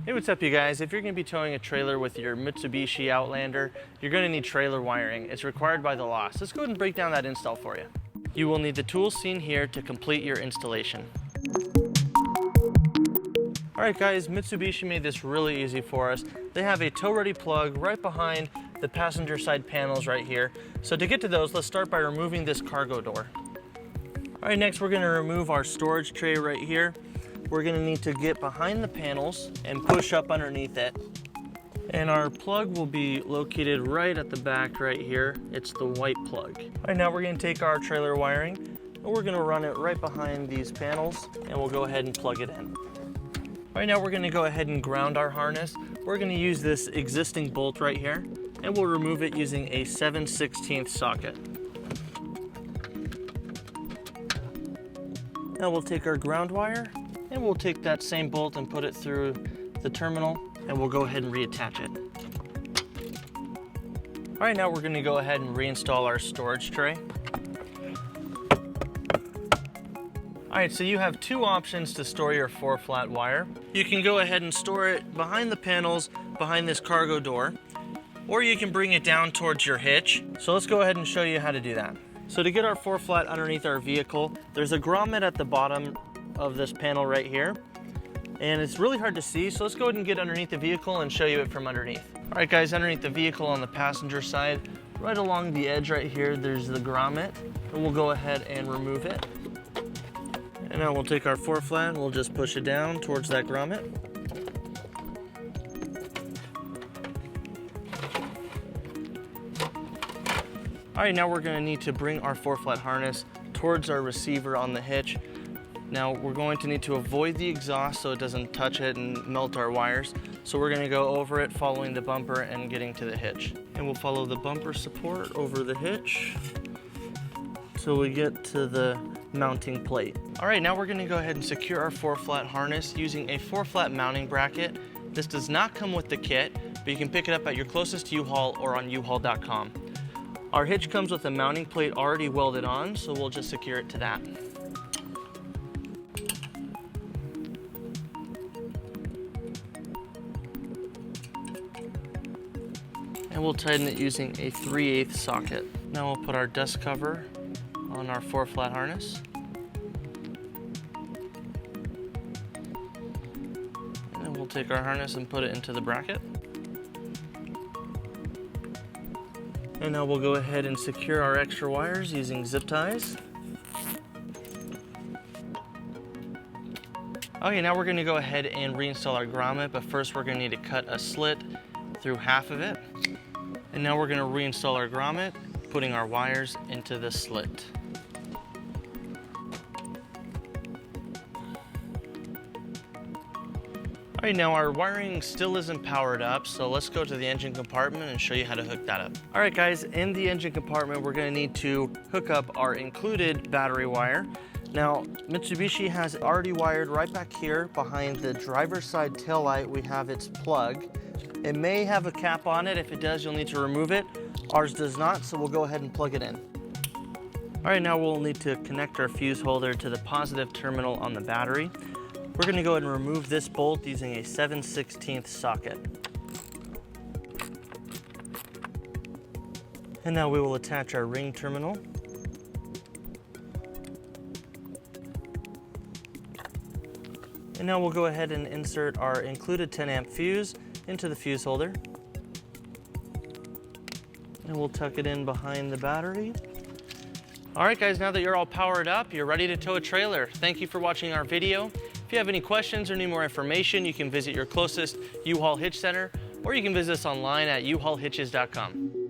Hey, what's up you guys? If you're going to be towing a trailer with your Mitsubishi Outlander, you're going to need trailer wiring. It's required by the law. So let's go ahead and break down that install for you. You will need the tools seen here to complete your installation. Alright guys, Mitsubishi made this really easy for us. They have a tow-ready plug right behind the passenger side panels right here. So to get to those, let's start by removing this cargo door. Alright, next we're going to remove our storage tray right here. We're going to need to get behind the panels and push up underneath it. And our plug will be located right at the back right here. It's the white plug. All right, now we're going to take our trailer wiring and we're going to run it right behind these panels and we'll go ahead and plug it in. All right, now we're going to go ahead and ground our harness. We're going to use this existing bolt right here and we'll remove it using a 7/16 socket. Now we'll take our ground wire and we'll take that same bolt and put it through the terminal and we'll go ahead and reattach it. All right, now we're going to go ahead and reinstall our storage tray. All right, so you have two options to store your 4-flat wire. You can go ahead and store it behind the panels, behind this cargo door, or you can bring it down towards your hitch. So let's go ahead and show you how to do that. So to get our 4-flat underneath our vehicle, there's a grommet at the bottom of this panel right here. And it's really hard to see, so let's go ahead and get underneath the vehicle and show you it from underneath. All right guys, underneath the vehicle on the passenger side, right along the edge right here, there's the grommet. And we'll go ahead and remove it. And now we'll take our 4-flat and we'll just push it down towards that grommet. All right, now we're gonna need to bring our 4-flat harness towards our receiver on the hitch. Now we're going to need to avoid the exhaust so it doesn't touch it and melt our wires. So we're going to go over it following the bumper and getting to the hitch. And we'll follow the bumper support over the hitch till we get to the mounting plate. All right, now we're going to go ahead and secure our 4-flat harness using a 4-flat mounting bracket. This does not come with the kit, but you can pick it up at your closest U-Haul or on uhaul.com. Our hitch comes with a mounting plate already welded on, so we'll just secure it to that. And we'll tighten it using a 3/8 socket. Now we'll put our dust cover on our 4-flat harness. And then we'll take our harness and put it into the bracket. And now we'll go ahead and secure our extra wires using zip ties. Okay, now we're going to go ahead and reinstall our grommet, but first we're going to need to cut a slit through half of it. And now we're going to reinstall our grommet, putting our wires into the slit. All right, now our wiring still isn't powered up, so let's go to the engine compartment and show you how to hook that up. All right guys, in the engine compartment, we're going to need to hook up our included battery wire. Now, Mitsubishi has already wired right back here behind the driver's side taillight. We have its plug. It may have a cap on it. If it does, you'll need to remove it. Ours does not, so we'll go ahead and plug it in. All right, now we'll need to connect our fuse holder to the positive terminal on the battery. We're going to go ahead and remove this bolt using a 7/16 socket. And now we will attach our ring terminal. And now we'll go ahead and insert our included 10-amp fuse into the fuse holder. And we'll tuck it in behind the battery. All right guys, now that you're all powered up, you're ready to tow a trailer. Thank you for watching our video. If you have any questions or need more information, you can visit your closest U-Haul Hitch Center, or you can visit us online at uhaulhitches.com.